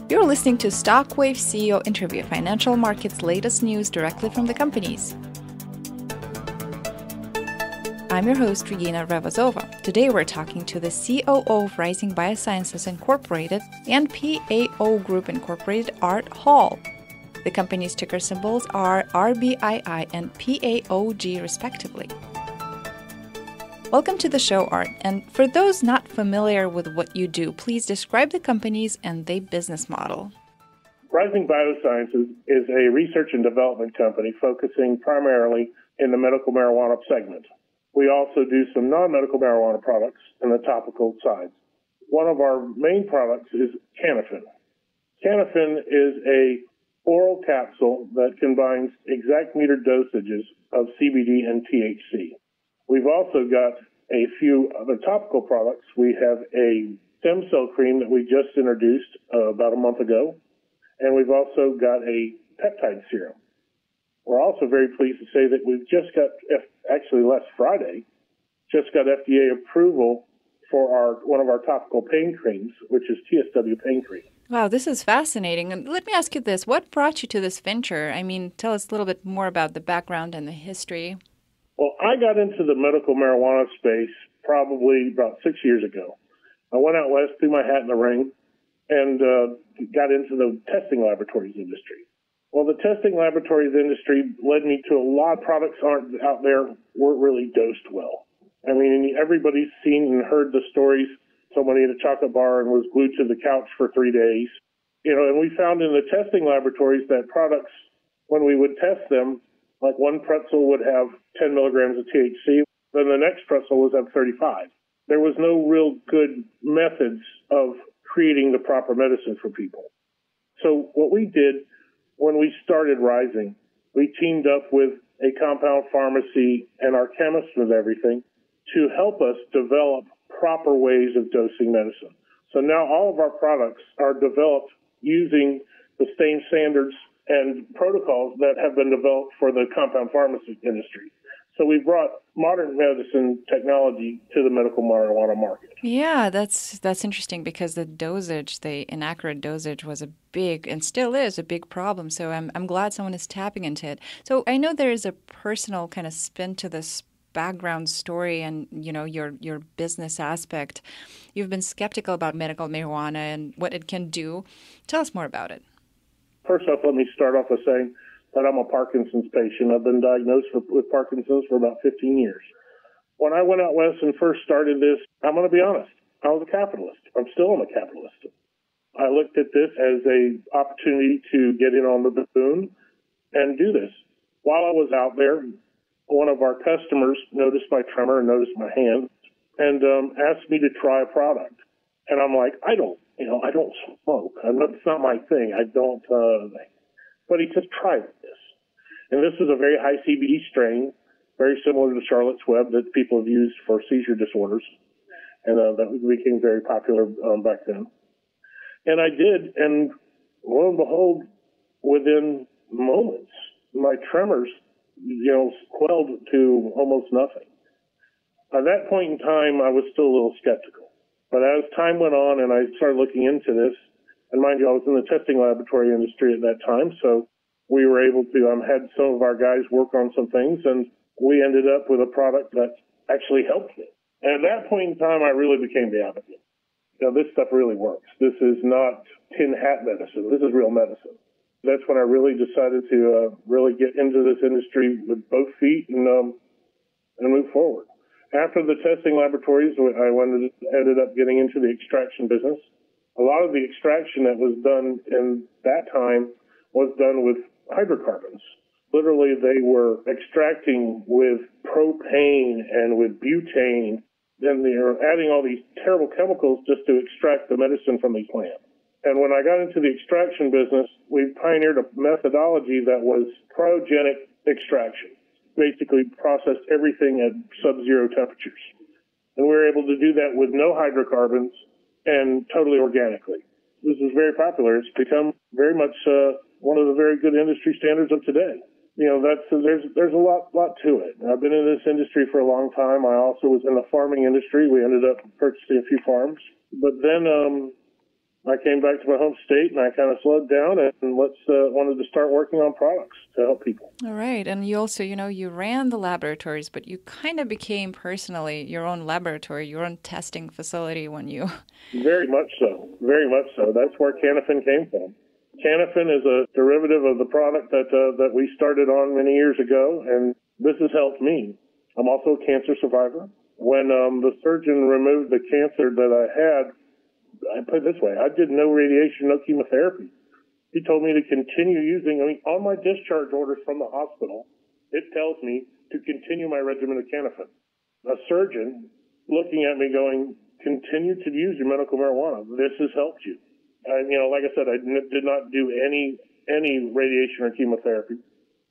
You're listening to Stockwave CEO Interview, financial markets latest news directly from the companies. I'm your host, Regina Revazova. Today we're talking to the COO of Rising Biosciences Incorporated and PAO Group Incorporated, Art Hall. The company's ticker symbols are RBII and PAOG respectively. Welcome to the show, Art. And for those not familiar with what you do, please describe the companies and their business model. Rising Biosciences is a research and development company focusing primarily in the medical marijuana segment. We also do some non-medical marijuana products in the topical side. One of our main products is Canafin. Canafin is a oral capsule that combines exact meter dosages of CBD and THC. We've also got a few other topical products. We have a stem cell cream that we just introduced about a month ago, and we've also got a peptide serum. We're also very pleased to say that we've just got, actually last Friday, just got FDA approval for one of our topical pain creams, which is Tsw Pain Cream. Wow, this is fascinating. And let me ask you this. What brought you to this venture? I mean, tell us a little bit more about the background and the history. Well, I got into the medical marijuana space probably about 6 years ago. I went out west, threw my hat in the ring, and got into the testing laboratories industry. Well, the testing laboratories industry led me to a lot of products weren't really dosed well. I mean, everybody's seen and heard the stories. Somebody at a chocolate bar and was glued to the couch for 3 days. And we found in the testing laboratories that products, when we would test them, like one pretzel would have 10 milligrams of THC, then the next pretzel would have 35. There was no real good methods of creating the proper medicine for people. So what we did when we started Rising, we teamed up with a compound pharmacy and our chemists with everything to help us develop proper ways of dosing medicine. So now all of our products are developed using the same standards and protocols that have been developed for the compound pharmacy industry. So we brought modern medicine technology to the medical marijuana market. Yeah, that's interesting because the dosage, the inaccurate dosage was a big, and still is a big problem. So I'm glad someone is tapping into it. So I know there is a personal kind of spin to this background story and, your business aspect. You've been skeptical about medical marijuana and what it can do. Tell us more about it. First off, let me start off with saying that I'm a Parkinson's patient. I've been diagnosed with Parkinson's for about 15 years. When I went out west and first started this, I'm going to be honest, I was a capitalist. I'm still a capitalist. I looked at this as an opportunity to get in on the boom and do this. While I was out there, one of our customers noticed my tremor and noticed my hand and asked me to try a product. And I'm like, I don't smoke. It's not my thing. But he said, try this. And this was a very high CBD strain, very similar to Charlotte's Web that people have used for seizure disorders. And that became very popular back then. And I did, and lo and behold, within moments, my tremors, quelled to almost nothing. At that point in time, I was still a little skeptical. But as time went on and I started looking into this, and mind you, I was in the testing laboratory industry at that time, so we were able to had some of our guys work on some things, and we ended up with a product that actually helped me. And at that point in time, I really became the advocate. This stuff really works. This is not tin hat medicine. This is real medicine. That's when I really decided to really get into this industry with both feet and move forward. After the testing laboratories, I ended up getting into the extraction business. A lot of the extraction that was done in that time was done with hydrocarbons. Literally, they were extracting with propane and with butane. Then they were adding all these terrible chemicals just to extract the medicine from these plants. And when I got into the extraction business, we pioneered a methodology that was cryogenic extraction. Basically processed everything at sub-zero temperatures. And we were able to do that with no hydrocarbons and totally organically. This is very popular. It's become very much one of the very good industry standards of today. There's a lot to it. I've been in this industry for a long time. I also was in the farming industry. We ended up purchasing a few farms. But then I came back to my home state and I kind of slowed down and wanted to start working on products to help people. All right. And you also, you ran the laboratories, but you kind of became personally your own laboratory, your own testing facility when you... Very much so. Very much so. That's where Canafin came from. Canafin is a derivative of the product that we started on many years ago, and this has helped me. I'm also a cancer survivor. When the surgeon removed the cancer that I had, I put it this way, I did no radiation, no chemotherapy. He told me to continue using, on my discharge orders from the hospital, it tells me to continue my regimen of Canafin. A surgeon looking at me going, continue to use your medical marijuana. This has helped you. And, like I said, I did not do any radiation or chemotherapy.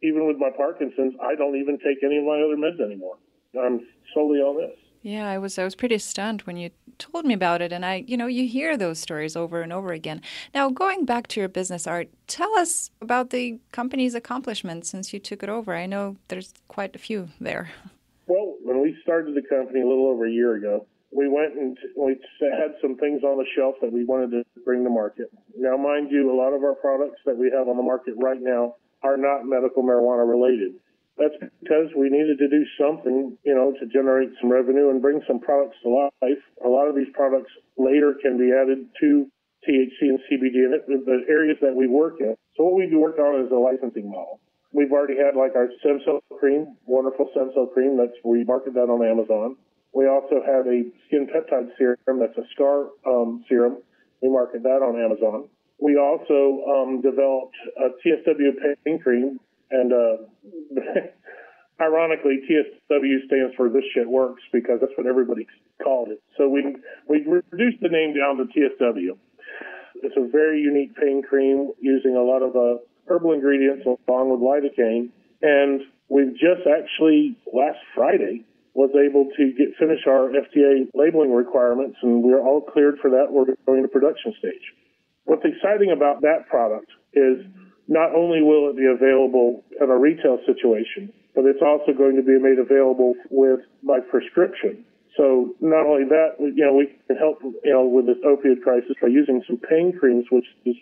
Even with my Parkinson's, I don't even take any of my other meds anymore. I'm solely on this. Yeah, I was pretty stunned when you told me about it. And you hear those stories over and over again. Now, going back to your business, Art, tell us about the company's accomplishments since you took it over. I know there's quite a few there. Well, when we started the company a little over a year ago, we went and we had some things on the shelf that we wanted to bring to market. Now, mind you, a lot of our products that we have on the market right now are not medical marijuana related. That's because we needed to do something, to generate some revenue and bring some products to life. A lot of these products later can be added to THC and CBD in the areas that we work in. So what we do work on is a licensing model. We've already had our stem cell cream, wonderful stem cell cream. We market that on Amazon. We also have a skin peptide serum that's a scar serum. We market that on Amazon. We also developed a TSW pain cream, and ironically, TSW stands for This Shit Works because that's what everybody called it. So we reduced the name down to TSW. It's a very unique pain cream using a lot of herbal ingredients along with lidocaine. And we've just actually, last Friday, was able to finish our FDA labeling requirements, and we're all cleared for that. We're going to production stage. What's exciting about that product is not only will it be available in a retail situation, but it's also going to be made available by prescription. So not only that, we can help with this opioid crisis by using some pain creams, which is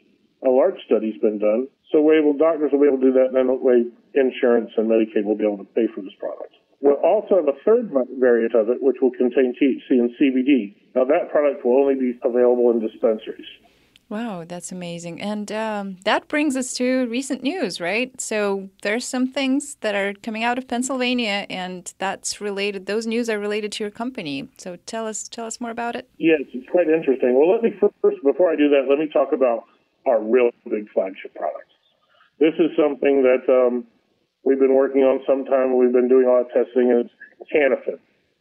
a large study's been done. So doctors will be able to do that, and then that way insurance and Medicaid will be able to pay for this product. We'll also have a third variant of it, which will contain THC and CBD. Now, that product will only be available in dispensaries. Wow, that's amazing. And that brings us to recent news, right? So there's some things that are coming out of Pennsylvania, and that's related. Those news are related to your company. So tell us more about it. Yes, it's quite interesting. Well, let me first, before I do that, let me talk about our real big flagship products. This is something that we've been working on some time. We've been doing a lot of testing, and it's Canafin.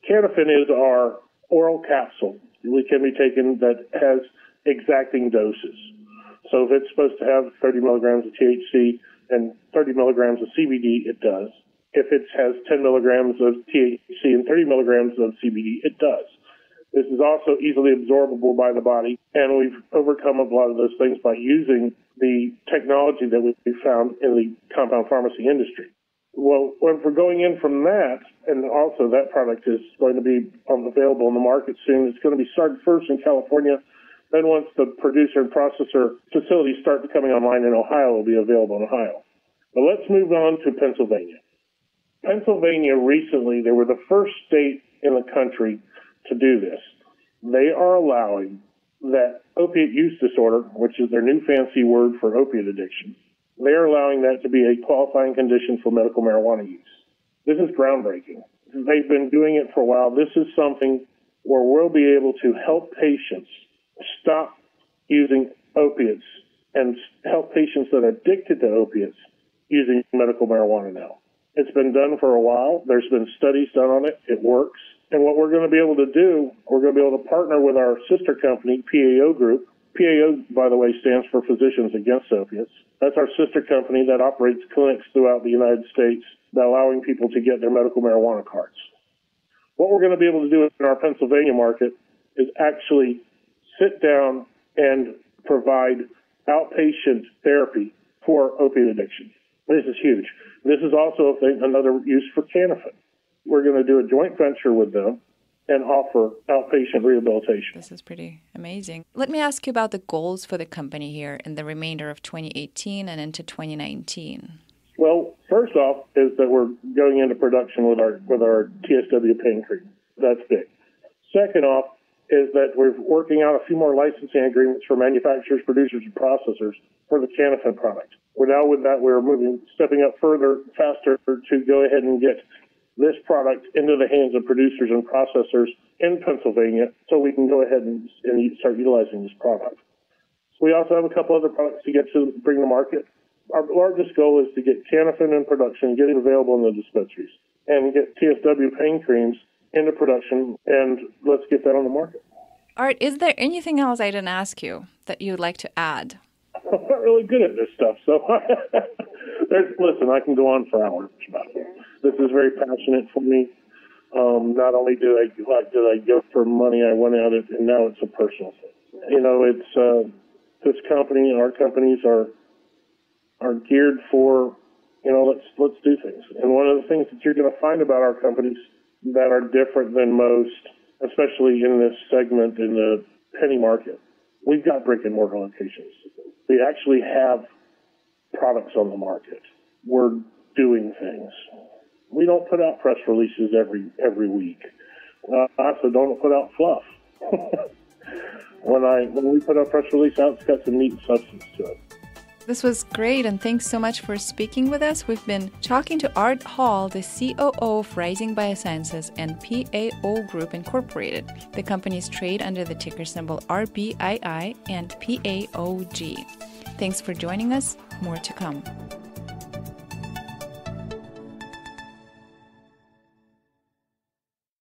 Canafin is our oral capsule. It can be taken that has exacting doses. So if it's supposed to have 30 milligrams of THC and 30 milligrams of CBD, it does. If it has 10 milligrams of THC and 30 milligrams of CBD, it does. This is also easily absorbable by the body, and we've overcome a lot of those things by using the technology that we found in the compound pharmacy industry. Well, when we're going in from that, and also that product is going to be available in the market soon, it's going to be started first in California. Then once the producer and processor facilities start coming online in Ohio, it will be available in Ohio. But let's move on to Pennsylvania. Pennsylvania recently, they were the first state in the country to do this. They are allowing that opiate use disorder, which is their new fancy word for opiate addiction, they are allowing that to be a qualifying condition for medical marijuana use. This is groundbreaking. They've been doing it for a while. This is something where we'll be able to help patients stop using opiates and help patients that are addicted to opiates using medical marijuana now. It's been done for a while. There's been studies done on it. It works. And what we're going to be able to do, we're going to be able to partner with our sister company, PAO Group. PAO, by the way, stands for Physicians Against Opiates. That's our sister company that operates clinics throughout the United States, allowing people to get their medical marijuana cards. What we're going to be able to do in our Pennsylvania market is actually sit down and provide outpatient therapy for opiate addiction. This is huge. This is also another use for Canafin. We're going to do a joint venture with them, and offer outpatient rehabilitation. This is pretty amazing. Let me ask you about the goals for the company here in the remainder of 2018 and into 2019. Well, first off is that we're going into production with our TSW pain cream. That's big. Second off is that we're working out a few more licensing agreements for manufacturers, producers, and processors for the Canafin product. Now with that, we're stepping up further, faster to go ahead and get this product into the hands of producers and processors in Pennsylvania so we can go ahead and start utilizing this product. So we also have a couple other products to bring to market. Our largest goal is to get Canafin in production, get it available in the dispensaries, and get TSW pain creams into production, and let's get that on the market. Art, is there anything else I didn't ask you that you'd like to add? I'm not really good at this stuff, so listen, I can go on for hours about it. This is very passionate for me. Not only did I go for money, I went at it, and now it's a personal thing. It's this company and our companies are geared for, let's do things. And one of the things that you're going to find about our companies that are different than most, especially in this segment in the penny market, we've got brick and mortar locations. We actually have products on the market. We're doing things. We don't put out press releases every week. I also don't put out fluff. When we put our press release out, it's got some meat and substance to it. This was great, and thanks so much for speaking with us. We've been talking to Art Hall, the COO of Rising Biosciences and PAO Group Incorporated. The companies trade under the ticker symbol RBII and PAOG. Thanks for joining us. More to come.